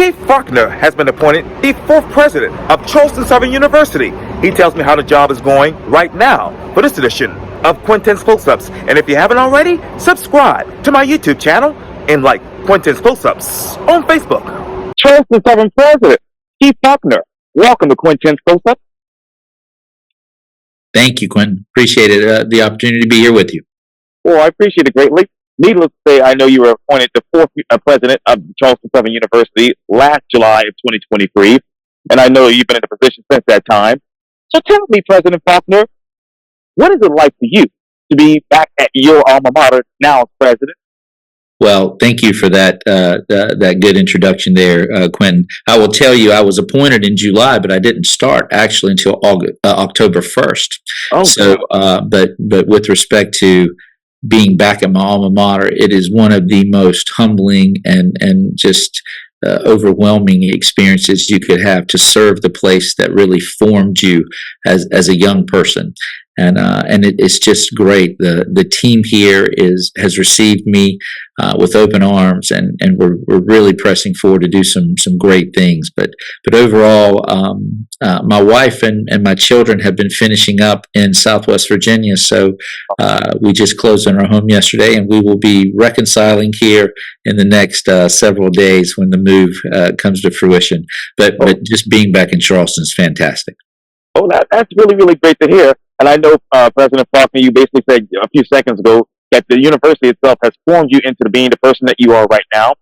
Chief Faulkner has been appointed the fourth president of Charleston Southern University. He tells me how the job is going right now for this edition of Quintin's Close-Ups. And if you haven't already, subscribe to my YouTube channel and like Quintin's Close-Ups on Facebook. Charleston Southern President Chief Faulkner, welcome to Quintin's Close-Ups. Thank you, Quintin. Appreciate it, the opportunity to be here with you. Well, I appreciate it greatly. Needless to say, I know you were appointed the fourth president of Charleston Southern University last July of 2023, and I know you've been in the position since that time. So tell me, President Faulkner, what is it like for you to be back at your alma mater now as president? Well, thank you for that that good introduction there, Quintin. I will tell you, I was appointed in July, but I didn't start actually until October 1st. Oh, so, but with respect to being back at my alma mater, it is one of the most humbling and just overwhelming experiences you could have to serve the place that really formed you as a young person. And it's just great. The team here has received me with open arms, and we're really pressing forward to do some great things. But overall, my wife and my children have been finishing up in Southwest Virginia. So we just closed on our home yesterday, and we will be reconciling here in the next several days when the move comes to fruition. But just being back in Charleston is fantastic. Oh, that's really, really great to hear. And I know, President Faulkner, you basically said a few seconds ago that the university itself has formed you into being the person that you are right now.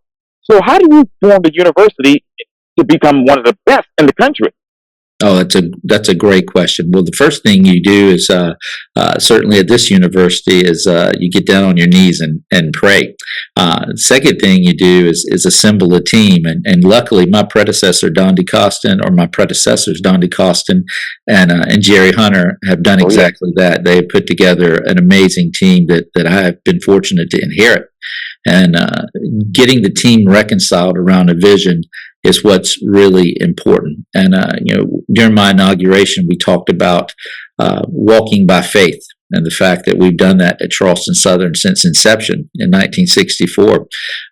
So how do you form the university to become one of the best in the country? Oh, that's a great question. Well, the first thing you do is certainly at this university is you get down on your knees and pray. The second thing you do is assemble a team, and luckily my predecessors Don DeCostin and Jerry Hunter have done exactly that. They have put together an amazing team that I have been fortunate to inherit. And getting the team reconciled around a vision is what's really important. And during my inauguration, we talked about walking by faith, and the fact that we've done that at Charleston Southern since inception in 1964.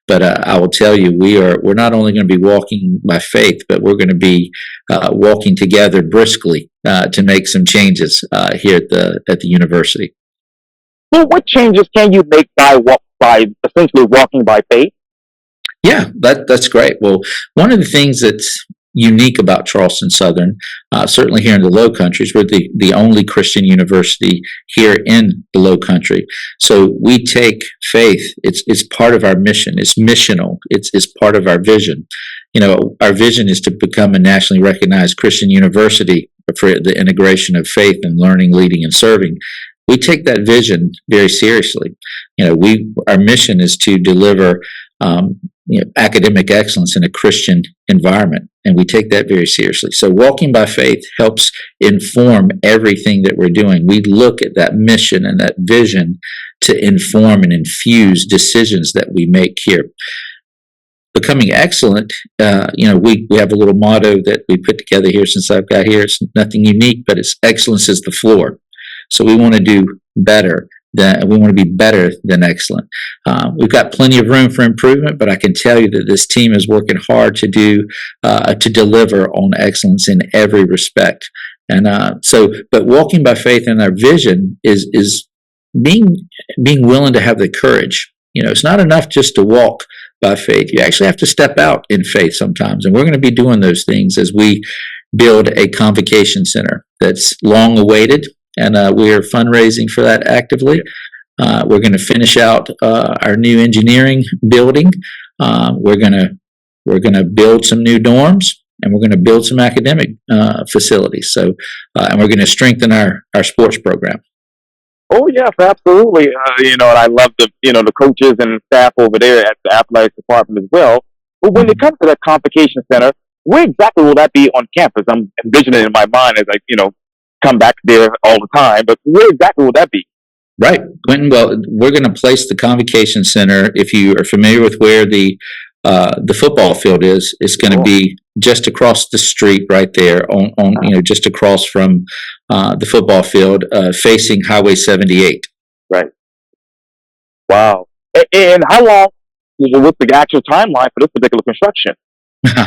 But I will tell you, we're not only going to be walking by faith, but we're going to be walking together briskly to make some changes here at the university. Well, what changes can you make by essentially walking by faith? Yeah, that's great. Well, one of the things that's unique about Charleston Southern, certainly here in the Low Countries, we're the only Christian university here in the Low Country. So we take faith; it's part of our mission. It's missional. It's part of our vision. Our vision is to become a nationally recognized Christian university for the integration of faith and learning, leading, and serving. We take that vision very seriously. Our mission is to deliver academic excellence in a Christian environment, and we take that very seriously. So walking by faith helps inform everything that we're doing. We look at that mission and that vision to inform and infuse decisions that we make here. Becoming excellent, we have a little motto that we put together here since I've got here. It's nothing unique, but it's excellence is the floor. So we want to do better. We want to be better than excellent. We've got plenty of room for improvement, but I can tell you that this team is working hard to deliver on excellence in every respect. And but walking by faith in our vision is being willing to have the courage. It's not enough just to walk by faith. You actually have to step out in faith sometimes, and we're going to be doing those things as we build a convocation center that's long awaited. And we are fundraising for that actively. We're going to finish out our new engineering building. We're going to build some new dorms, and we're going to build some academic facilities. So, and we're going to strengthen our sports program. Oh yes, absolutely. And I love the coaches and staff over there at the athletics department as well. But when it comes to that convocation center, where exactly will that be on campus? I'm envisioning it in my mind as I come back there all the time, but where exactly will that be? Right, Quintin. Well, we're going to place the convocation center. If you are familiar with where the football field is, it's going to be just across the street, right there, just across from the football field, facing Highway 78. Right. Wow. And how long? What's the actual timeline for this particular construction?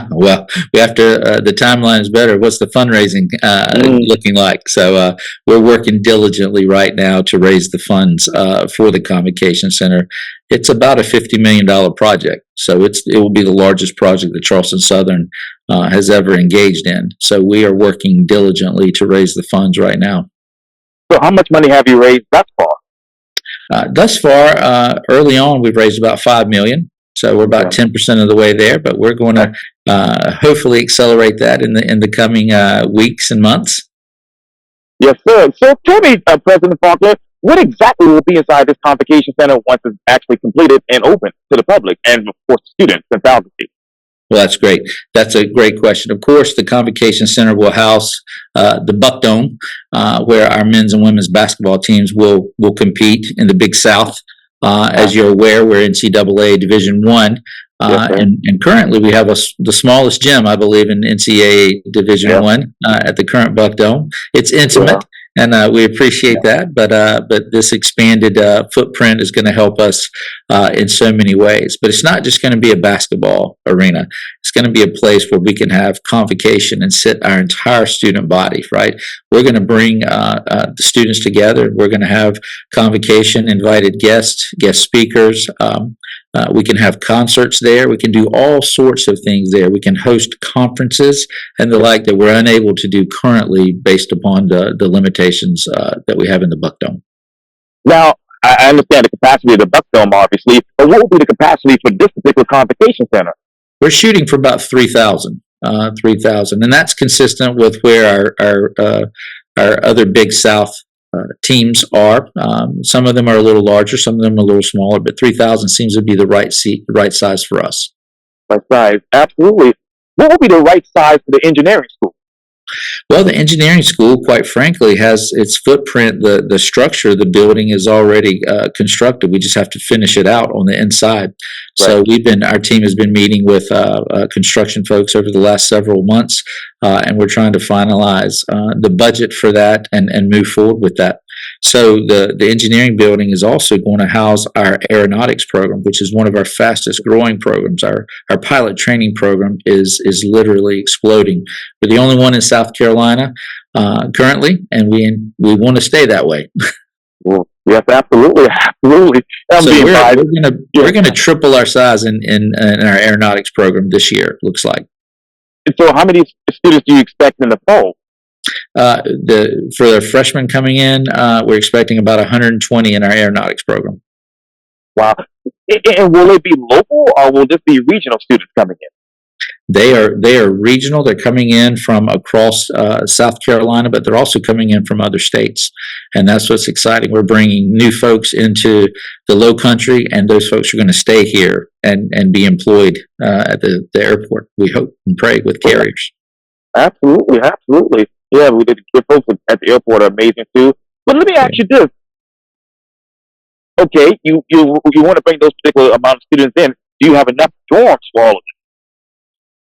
Well, we have to. The timeline is better. What's the fundraising looking like? So we're working diligently right now to raise the funds for the Convocation Center. It's about a $50 million project, so it will be the largest project that Charleston Southern has ever engaged in. So we are working diligently to raise the funds right now. So how much money have you raised thus far? Thus far, early on, we've raised about $5 million. So we're about 10% of the way there, but we're going to hopefully accelerate that in the coming weeks and months. Yes, sir. So tell me, President Faulkner, what exactly will be inside this Convocation Center once it's actually completed and open to the public and, of course, students and faculty? Well, that's great. That's a great question. Of course, the Convocation Center will house the Buck Dome, where our men's and women's basketball teams will compete in the Big South. As you're aware, we're NCAA Division I, and currently we have the smallest gym, I believe, in NCAA Division I at the current Buck Dome. It's intimate, and we appreciate that, but this expanded footprint is going to help us in so many ways. But it's not just going to be a basketball arena. It's going to be a place where we can have convocation and sit our entire student body, right? We're going to bring the students together. We're going to have convocation, invited guests, guest speakers. We can have concerts there. We can do all sorts of things there. We can host conferences and the like that we're unable to do currently based upon the limitations that we have in the Buck Dome. Now, I understand the capacity of the Buck Dome, obviously, but what will be the capacity for this particular Convocation Center? We're shooting for about 3,000, and that's consistent with where our other Big South teams are. Some of them are a little larger, some of them are a little smaller, but 3,000 seems to be the right size for us. Right size, absolutely. What would be the right size for the engineering school? Well, the engineering school, quite frankly, has its footprint. The structure of the building is already constructed. We just have to finish it out on the inside. So our team has been meeting with construction folks over the last several months, and we're trying to finalize the budget for that and move forward with that. So the engineering building is also going to house our aeronautics program, which is one of our fastest growing programs. Our pilot training program is literally exploding. We're the only one in South Carolina currently, and we want to stay that way. Well, yes, absolutely. So we're gonna triple our size in our aeronautics program this year. It looks like. So how many students do you expect in the fall? For the freshmen coming in, we're expecting about 120 in our aeronautics program. Wow. And will it be local or will this be regional students coming in? They are regional. They're coming in from across South Carolina, but they're also coming in from other states. And that's what's exciting. We're bringing new folks into the Low Country, and those folks are going to stay here and be employed at the airport, we hope and pray, with carriers. Absolutely, absolutely. Yeah, we did. The folks at the airport are amazing too. But let me ask you this: okay, you want to bring those particular amount of students in? Do you have enough dorms for all of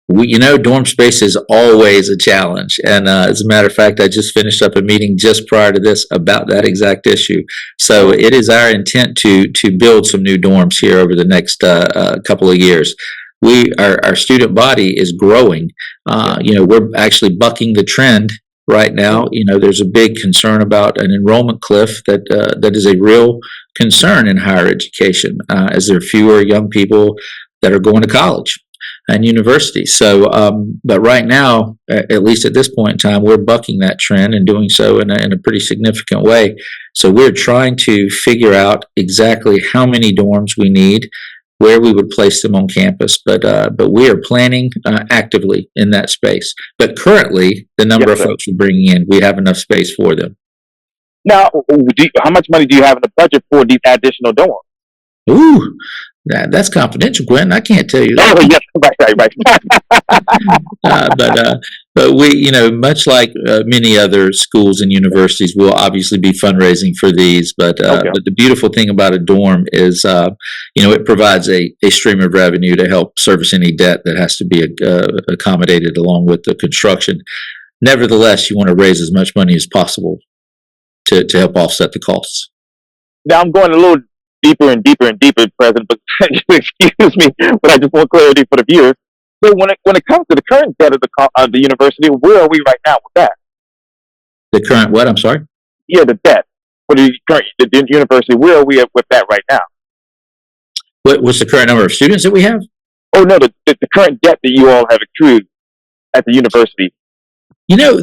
them? Dorm space is always a challenge, and as a matter of fact, I just finished up a meeting just prior to this about that exact issue. So it is our intent to build some new dorms here over the next couple of years. Our student body is growing. We're actually bucking the trend right now. There's a big concern about an enrollment cliff that is a real concern in higher education, as there are fewer young people that are going to college and university. So, but right now, at least at this point in time, we're bucking that trend and doing so in a pretty significant way. So we're trying to figure out exactly how many dorms we need, where we would place them on campus, but we are planning actively in that space. But currently, the number of folks we're bringing in, we have enough space for them. Now, how much money do you have in the budget for these additional dorms? Ooh, that's confidential, Quintin. I can't tell you that. Oh, yes, right. But we, much like many other schools and universities, will obviously be fundraising for these. But the beautiful thing about a dorm is, it provides a stream of revenue to help service any debt that has to be accommodated along with the construction. Nevertheless, you want to raise as much money as possible to help offset the costs. Now I'm going a little deeper and deeper and deeper, President, but excuse me, but I just want clarity for the viewers. So when it comes to the current debt of the university, where are we right now with that? The current what? I'm sorry. Yeah, the debt for the university. Where are we at with that right now? What's the current number of students that we have? Oh no, the current debt that you all have accrued at the university. You know,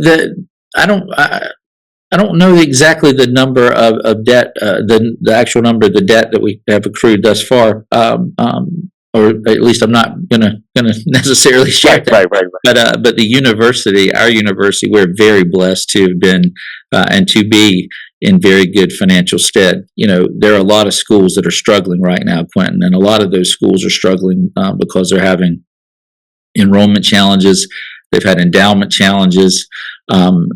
I don't know exactly the number of debt, the actual number of the debt that we have accrued thus far, or at least I'm not gonna necessarily share that. Right. But the university, our university, we're very blessed to have been and to be in very good financial stead. You know, there are a lot of schools that are struggling right now, Quintin, and a lot of those schools are struggling because they're having enrollment challenges. They've had endowment challenges, and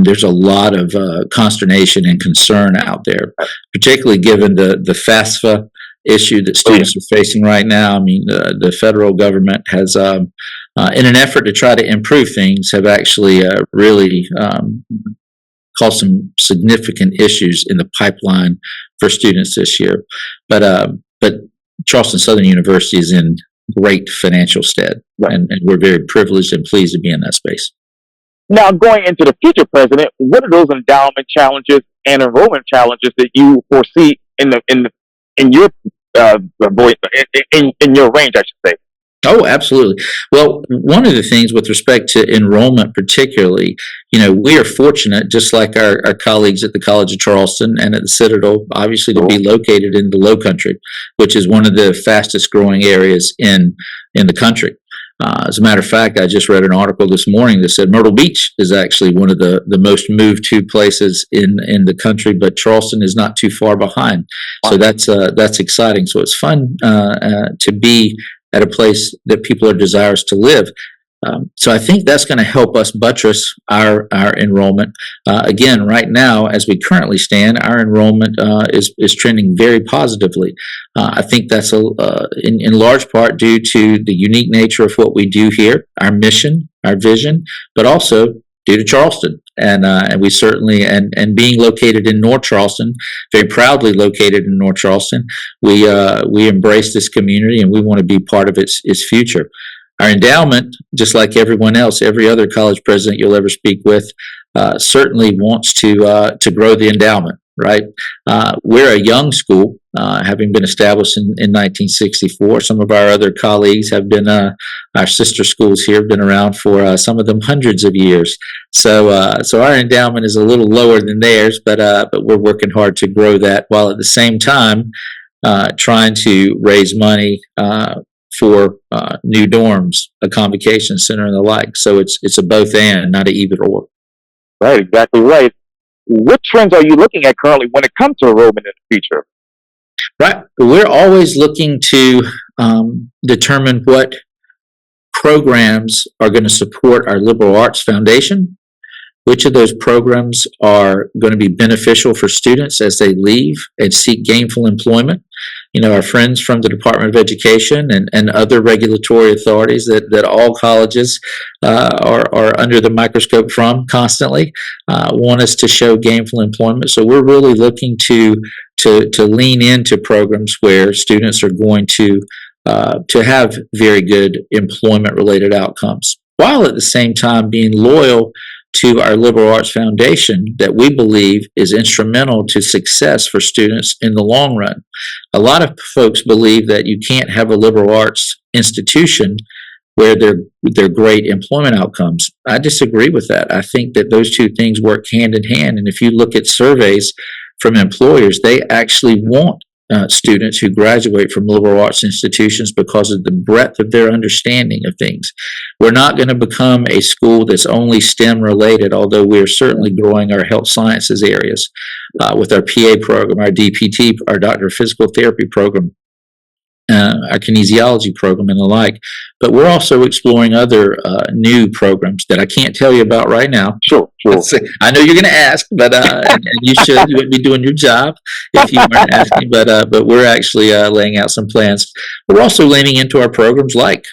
there's a lot of consternation and concern out there, particularly given the FAFSA issue that students are facing right now. I mean, the federal government has, in an effort to try to improve things, have actually really caused some significant issues in the pipeline for students this year. But Charleston Southern University is in great financial stead, and we're very privileged and pleased to be in that space. Now, going into the future, President, what are those endowment challenges and enrollment challenges that you foresee in your in your range, I should say? Oh, absolutely. Well, one of the things with respect to enrollment, particularly, you know, we are fortunate, just like our colleagues at the College of Charleston and at the Citadel, obviously, to be located in the Low Country, which is one of the fastest growing areas in the country. As a matter of fact, I just read an article this morning that said Myrtle Beach is actually one of the most moved to places in the country, but Charleston is not too far behind. So that's exciting. So it's fun to be at a place that people are desirous to live. So I think that's going to help us buttress our enrollment. Again, right now, as we currently stand, our enrollment is trending very positively. I think that's in large part due to the unique nature of what we do here, our mission, our vision, but also due to Charleston. And we certainly, and being located in North Charleston, very proudly located in North Charleston, we embrace this community and we want to be part of its future. Our endowment, just like everyone else, every other college president you'll ever speak with, certainly wants to grow the endowment, right? We're a young school, having been established in 1964. Some of our other colleagues have been, our sister schools here have been around for some of them hundreds of years. So our endowment is a little lower than theirs, but we're working hard to grow that while at the same time trying to raise money for new dorms, a convocation center, and the like. So it's a both and, not an either or. Right, exactly right. What trends are you looking at currently when it comes to enrollment in the future? Right. We're always looking to determine what programs are going to support our liberal arts foundation, which of those programs are going to be beneficial for students as they leave and seek gainful employment. You know, our friends from the Department of Education and other regulatory authorities that all colleges are under the microscope from constantly want us to show gainful employment. So we're really looking to lean into programs where students are going to have very good employment-related outcomes, while at the same time being loyal to our liberal arts foundation that we believe is instrumental to success for students in the long run. A lot of folks believe that you can't have a liberal arts institution where they're great employment outcomes. I disagree with that. I think that those two things work hand in hand. And if you look at surveys from employers, they actually want students who graduate from liberal arts institutions because of the breadth of their understanding of things. We're not going to become a school that's only STEM related, although we're certainly growing our health sciences areas with our PA program, our DPT, our Doctor of Physical Therapy program, our kinesiology program, and the like. But we're also exploring other new programs that I can't tell you about right now. Sure. I know you're going to ask, but and you should. You would be doing your job if you weren't asking. But we're actually laying out some plans. We're also leaning into our programs like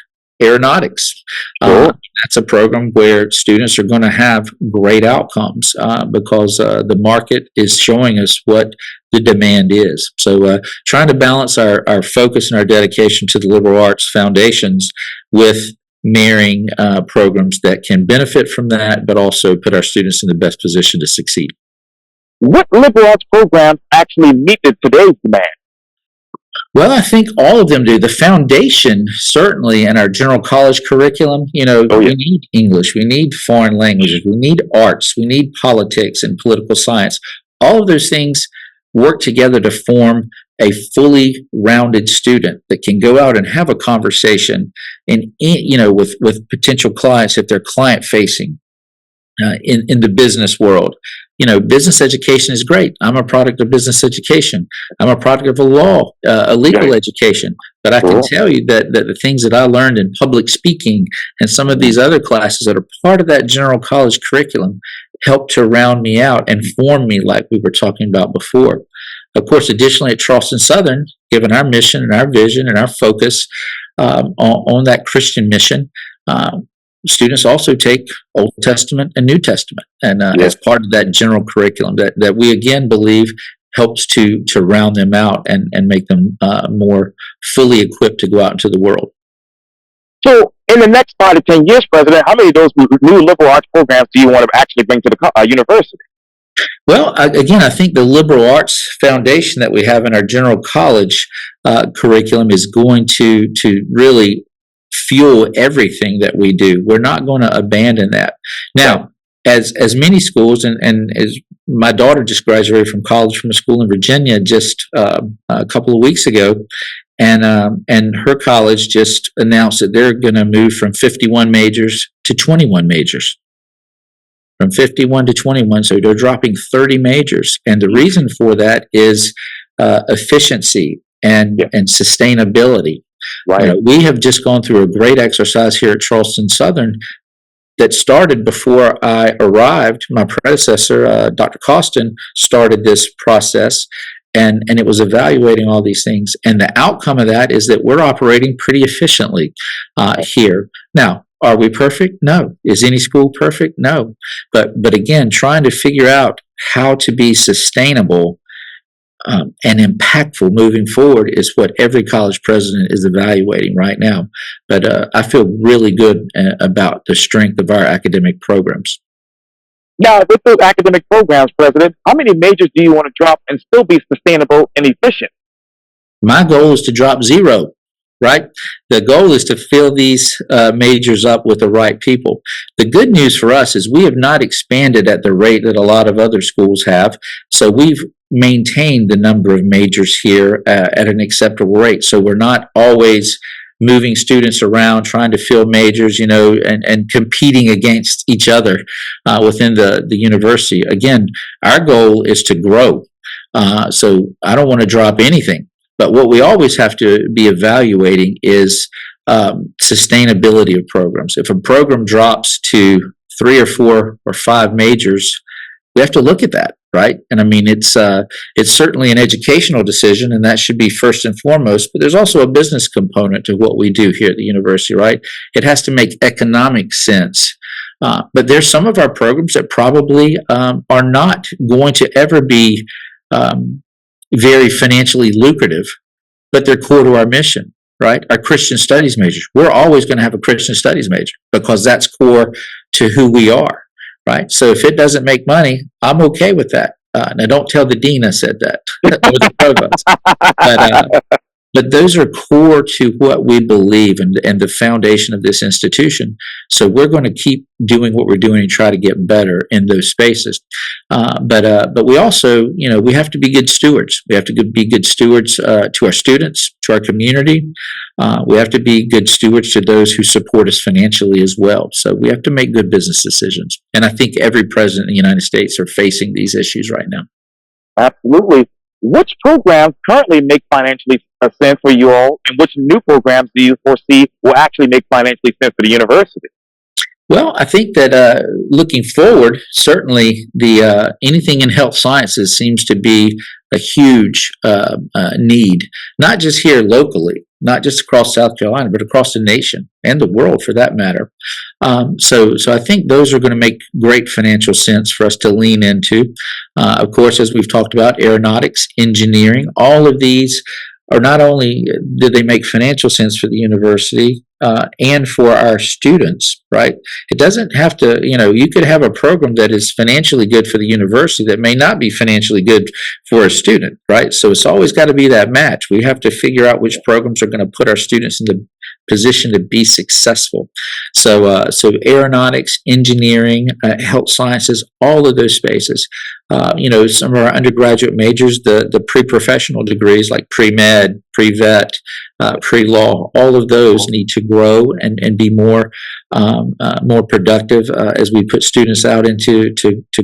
aeronautics. Cool. That's a program where students are going to have great outcomes because the market is showing us what the demand is. So trying to balance our focus and our dedication to the liberal arts foundations with marrying programs that can benefit from that, but also put our students in the best position to succeed. What liberal arts programs actually meet today's demand? Well, I think all of them do. The foundation, certainly, in our general college curriculum, we need English, we need foreign languages, we need arts, we need politics and political science. All of those things work together to form a fully rounded student that can go out and have a conversation with potential clients if they're client facing in the business world. Business education is great. I'm a product of business education. I'm a product of a legal education. But I can tell you that the things that I learned in public speaking and some of these other classes that are part of that general college curriculum help to round me out and form me like we were talking about before. Of course, additionally at Charleston Southern, given our mission and our vision and our focus on that Christian mission, students also take Old Testament and New Testament, and as part of that general curriculum that we again believe helps to round them out and make them more fully equipped to go out into the world. So, in the next 5 to 10 years, President, how many of those new liberal arts programs do you want to actually bring to the university? Well, again, I think the liberal arts foundation that we have in our general college curriculum is going to really fuel everything that we do. We're not going to abandon that. Now, as many schools, and as my daughter just graduated from college from a school in Virginia just a couple of weeks ago, and her college just announced that they're going to move from 51 majors to 21 majors. From 51 to 21, so they're dropping 30 majors. And the reason for that is efficiency and sustainability. Right. We have just gone through a great exercise here at Charleston Southern that started before I arrived. My predecessor, Dr. Quintin, started this process, and it was evaluating all these things. And the outcome of that is that we're operating pretty efficiently here. Now, are we perfect? No. Is any school perfect? No. But again, trying to figure out how to be sustainable and impactful moving forward is what every college president is evaluating right now. But I feel really good about the strength of our academic programs. Now, with those academic programs, President, how many majors do you want to drop and still be sustainable and efficient? My goal is to drop 0. Right? The goal is to fill these majors up with the right people. The good news for us is we have not expanded at the rate that a lot of other schools have. So we've maintained the number of majors here at an acceptable rate. So we're not always moving students around trying to fill majors, and competing against each other within the university. Again, our goal is to grow. So I don't want to drop anything. But what we always have to be evaluating is sustainability of programs. If a program drops to 3 or 4 or 5 majors, we have to look at that, right? And I mean, it's certainly an educational decision, and that should be first and foremost. But there's also a business component to what we do here at the university, right? It has to make economic sense. But there's some of our programs that probably are not going to ever be very financially lucrative, but they're core to our mission, right? Our Christian studies majors. We're always going to have a Christian studies major because that's core to who we are, right? So if it doesn't make money, I'm okay with that. Now, don't tell the dean I said that, or the provost. But those are core to what we believe and the foundation of this institution. So we're going to keep doing what we're doing and try to get better in those spaces. But we also, we have to be good stewards. We have to be good stewards to our students, to our community. We have to be good stewards to those who support us financially as well. So we have to make good business decisions. And I think every president in the United States are facing these issues right now. Absolutely. Which programs currently make financially sense for you all, and which new programs do you foresee will actually make financially sense for the university? Well, I think that looking forward, certainly the anything in health sciences seems to be a huge need, not just here locally, not just across South Carolina, but across the nation and the world for that matter. So I think those are going to make great financial sense for us to lean into. Of course, as we've talked about, aeronautics, engineering, all of these are not only do they make financial sense for the university and for our students, right? It doesn't have to, you could have a program that is financially good for the university that may not be financially good for a student, right? So it's always got to be that match. We have to figure out which programs are going to put our students in the position to be successful. So aeronautics, engineering, health sciences, all of those spaces. Some of our undergraduate majors, the pre-professional degrees like pre-med, pre-vet, pre-law, all of those need to grow and be more productive as we put students out into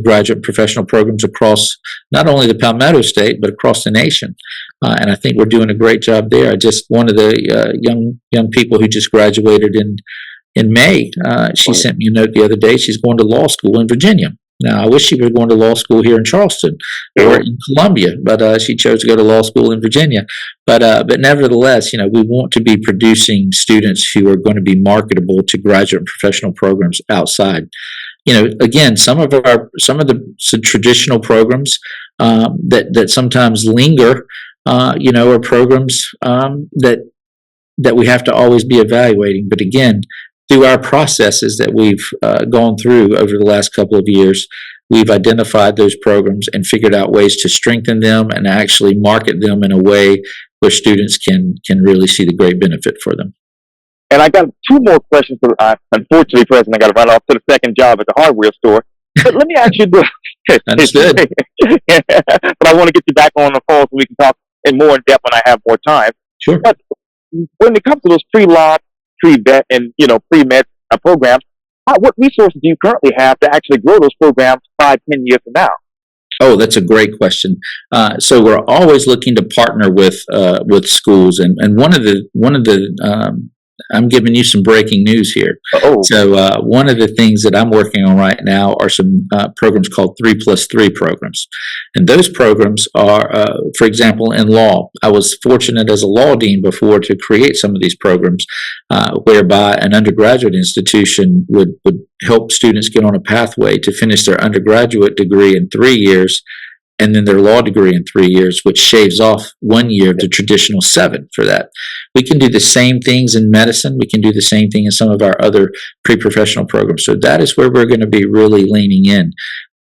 graduate professional programs across not only the Palmetto State but across the nation. And I think we're doing a great job there. One of the young people who just graduated in May, she sent me a note the other day. She's going to law school in Virginia. Now, I wish she was going to law school here in Charleston or in Columbia, but she chose to go to law school in Virginia. But nevertheless, we want to be producing students who are going to be marketable to graduate and professional programs outside. Again, some of the traditional programs that sometimes linger, are programs that we have to always be evaluating. But again, through our processes that we've gone through over the last couple of years, we've identified those programs and figured out ways to strengthen them and actually market them in a way where students can really see the great benefit for them. And I got two more questions. Unfortunately, President, I got to run off to the second job at the hardware store. But let me ask you this. Understood. But I want to get you back on the phone so we can talk in more in depth when I have more time. Sure. But when it comes to those pre-law, pre-vet, and pre-med programs, what resources do you currently have to actually grow those programs 5-10 years from now? Oh, that's a great question. So we're always looking to partner with schools, and one of the I'm giving you some breaking news here. Oh. So one of the things that I'm working on right now are some programs called 3+3 programs. And those programs are, for example, in law. I was fortunate as a law dean before to create some of these programs whereby an undergraduate institution would help students get on a pathway to finish their undergraduate degree in 3 years and then their law degree in 3 years, which shaves off 1 year to traditional 7 for that. We can do the same things in medicine. We can do the same thing in some of our other pre-professional programs. So that is where we're going to be really leaning in.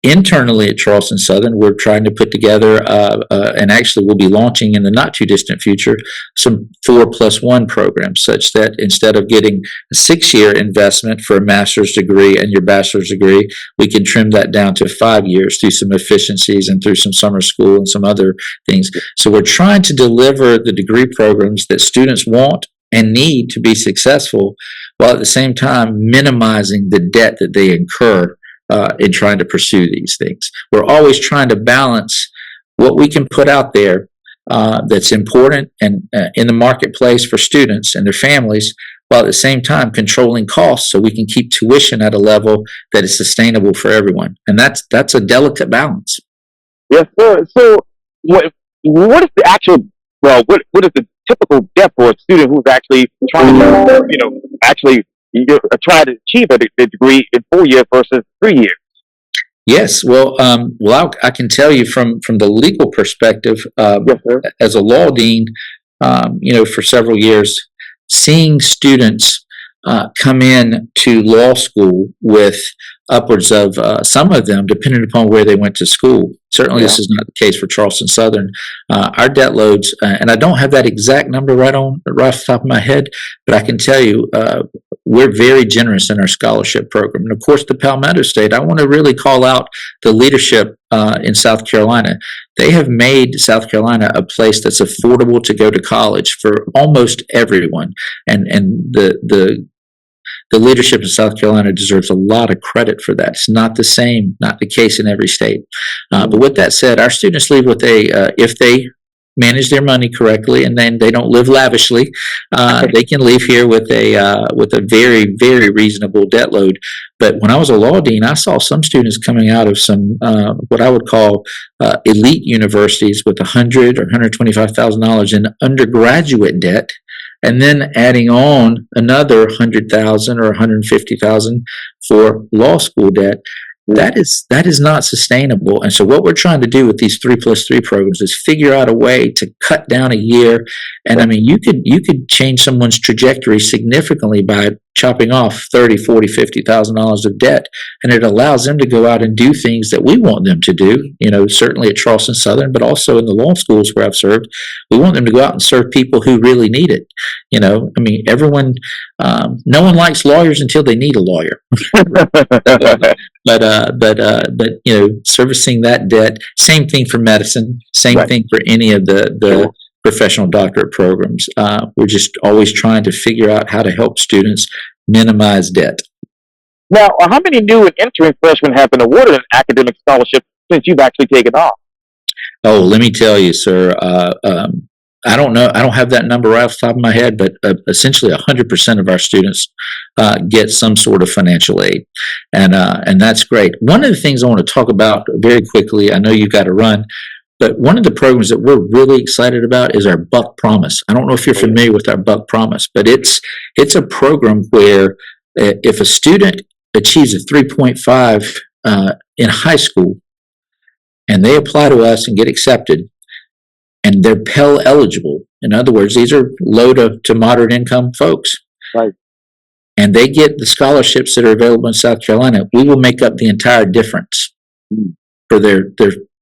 Internally at Charleston Southern, we're trying to put together, and actually we'll be launching in the not too distant future, some 4+1 programs, such that instead of getting a 6-year investment for a master's degree and your bachelor's degree, we can trim that down to 5 years through some efficiencies and through some summer school and some other things. So we're trying to deliver the degree programs that students want and need to be successful, while at the same time minimizing the debt that they incur in trying to pursue these things. We're always trying to balance what we can put out there that's important and in the marketplace for students and their families, while at the same time controlling costs so we can keep tuition at a level that is sustainable for everyone. And that's a delicate balance. Yes, sir. So what is the actual, what is the typical debt for a student who's actually trying to, try to achieve a degree in 4 years versus 3 years? Yes, well, I can tell you from the legal perspective, Yes, sir. as a law dean, for several years, seeing students come in to law school with upwards of some of them, depending upon where they went to school. Certainly, This is not the case for Charleston Southern. Our debt loads, and I don't have that exact number right off the top of my head, but I can tell you we're very generous in our scholarship program. And of course, the Palmetto State, I want to really call out the leadership in South Carolina. They have made South Carolina a place that's affordable to go to college for almost everyone. And the leadership in South Carolina deserves a lot of credit for that. It's not the case in every state. But with that said, our students leave with if they manage their money correctly and then they don't live lavishly, they can leave here with a very, very reasonable debt load. But when I was a law dean, I saw some students coming out of some what I would call elite universities with $100,000 or $125,000 in undergraduate debt, and then adding on another 100,000 or 150,000 for law school debt. That is not sustainable. And so what we're trying to do with these 3+3 programs is figure out a way to cut down a year. And I mean, you could change someone's trajectory significantly by chopping off $30,000, $40,000, $50,000 of debt. And it allows them to go out and do things that we want them to do, certainly at Charleston Southern, but also in the law schools where I've served. We want them to go out and serve people who really need it. I mean, everyone, no one likes lawyers until they need a lawyer. But servicing that debt, same thing for medicine, same thing for any of the professional doctorate programs. We're just always trying to figure out how to help students minimize debt. Now, how many new and entering freshmen have been awarded an academic scholarship since you've actually taken off? Oh, let me tell you, sir. I don't know. I don't have that number right off the top of my head, but essentially 100% of our students get some sort of financial aid, and that's great. One of the things I want to talk about very quickly, I know you've got to run, but one of the programs that we're really excited about is our Buck Promise. I don't know if you're familiar with our Buck Promise, but it's a program where if a student achieves a 3.5 in high school, and they apply to us and get accepted, and they're Pell eligible. In other words, these are low to moderate income folks. Right. And they get the scholarships that are available in South Carolina. We will make up the entire difference for their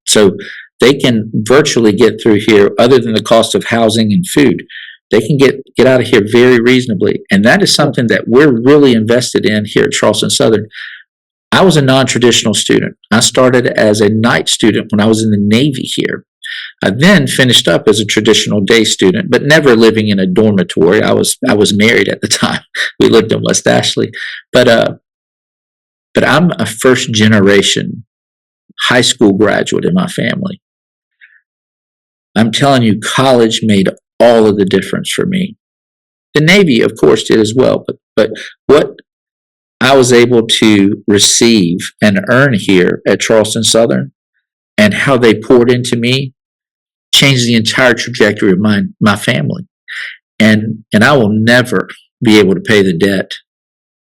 so they can virtually get through here other than the cost of housing and food. They can get out of here very reasonably. And that is something that we're really invested in here at Charleston Southern. I was a non-traditional student. I started as a night student when I was in the Navy here. I then finished up as a traditional day student, but never living in a dormitory. I was married at the time. We lived in West Ashley, but I'm a first generation high school graduate in my family. I'm telling you, college made all of the difference for me. The Navy, of course, did as well, but what I was able to receive and earn here at Charleston Southern and how they poured into me changed the entire trajectory of my family. And I will never be able to pay the debt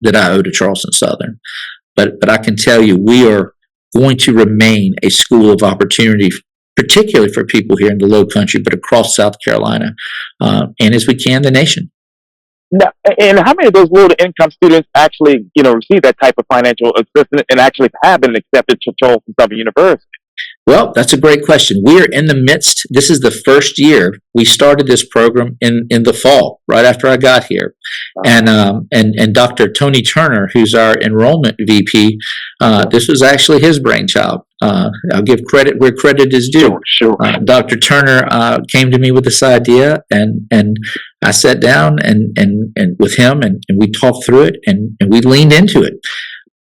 that I owe to Charleston Southern. But I can tell you, we are going to remain a school of opportunity, particularly for people here in the Low Country, but across South Carolina, and as we can, the nation. Now, and how many of those low-to-income students actually, receive that type of financial assistance and actually have been accepted to Charleston Southern University? Well, that's a great question. We are in the midst. This is the first year. We started this program in the fall, right after I got here. And Dr. Tony Turner, who's our enrollment VP, this was actually his brainchild. I'll give credit where credit is due. Sure. Dr. Turner came to me with this idea, and I sat down and with him, and we talked through it, and we leaned into it.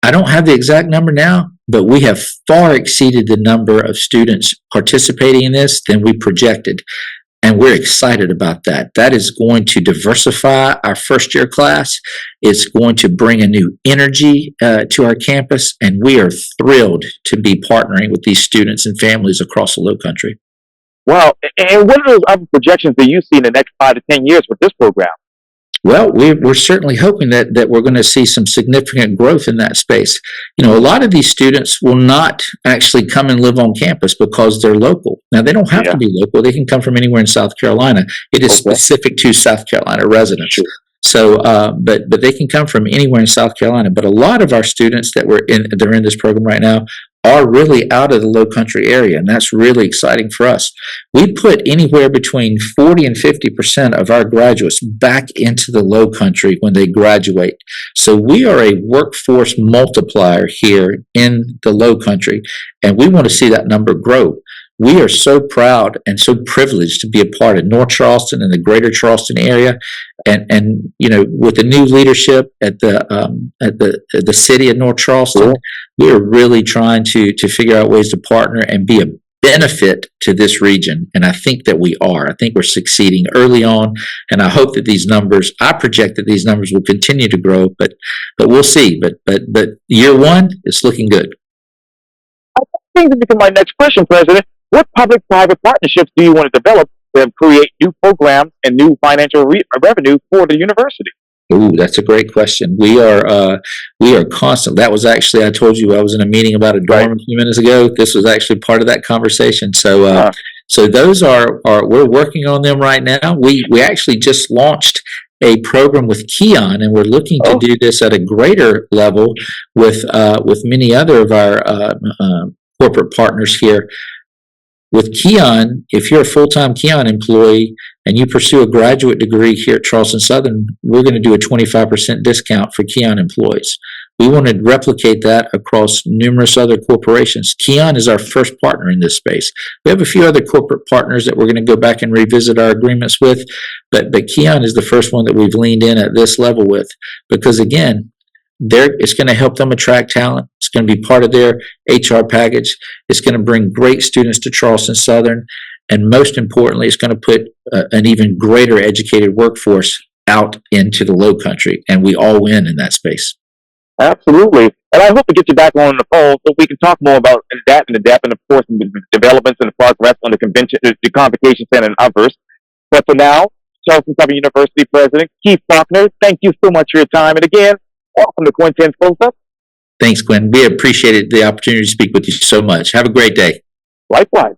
I don't have the exact number now, but we have far exceeded the number of students participating in this than we projected. And we're excited about that. That is going to diversify our first year class. It's going to bring a new energy to our campus. And we are thrilled to be partnering with these students and families across the Low Country. Wow. And what are those other projections that you see in the next 5 to 10 years with this program? Well, we're certainly hoping that we're going to see some significant growth in that space. A lot of these students will not actually come and live on campus because they're local. Now, they don't have to be local. They can come from anywhere in South Carolina. It is specific to South Carolina residents. Sure. So, but they can come from anywhere in South Carolina. But a lot of our students that they're in this program right now are really out of the Low Country area, and that's really exciting for us. We put anywhere between 40 and 50% of our graduates back into the Low Country when they graduate. So we are a workforce multiplier here in the Low Country, and we want to see that number grow. We are so proud and so privileged to be a part of North Charleston and the greater Charleston area. And with the new leadership at the city of North Charleston, we are really trying to figure out ways to partner and be a benefit to this region. And I think that we are. I think we're succeeding early on. And I hope that I project that these numbers will continue to grow, but we'll see. But year one, it's looking good. I think that become my next question, President. What public-private partnerships do you want to develop to create new programs and new financial revenue for the university? Ooh, that's a great question. We are constant. That was actually, I told you I was in a meeting about a dorm Right. a few minutes ago. This was actually part of that conversation. So, Uh, so those are we're working on them right now. We actually just launched a program with Keon, and we're looking to oh, do this at a greater level with many other of our corporate partners here. With Keon, if you're a full-time Keon employee and you pursue a graduate degree here at Charleston Southern, we're going to do a 25% discount for Keon employees. We want to replicate that across numerous other corporations. Keon is our first partner in this space. We have a few other corporate partners that we're going to go back and revisit our agreements with, but Keon is the first one that we've leaned in at this level with, because again, it's going to help them attract talent. It's going to be part of their HR package. It's going to bring great students to Charleston Southern. And most importantly, it's going to put an even greater educated workforce out into the low country. And we all win in that space. absolutely. And I hope to get you back on the phone so we can talk more about that and the depth and, of course, the developments and the progress on the convention, the convocation center and others. But for now, Charleston Southern University President Keith Faulkner, thank you so much for your time. And again, welcome to Quintin's Close-Up. Thanks, Gwen. We appreciated the opportunity to speak with you so much. Have a great day. Likewise.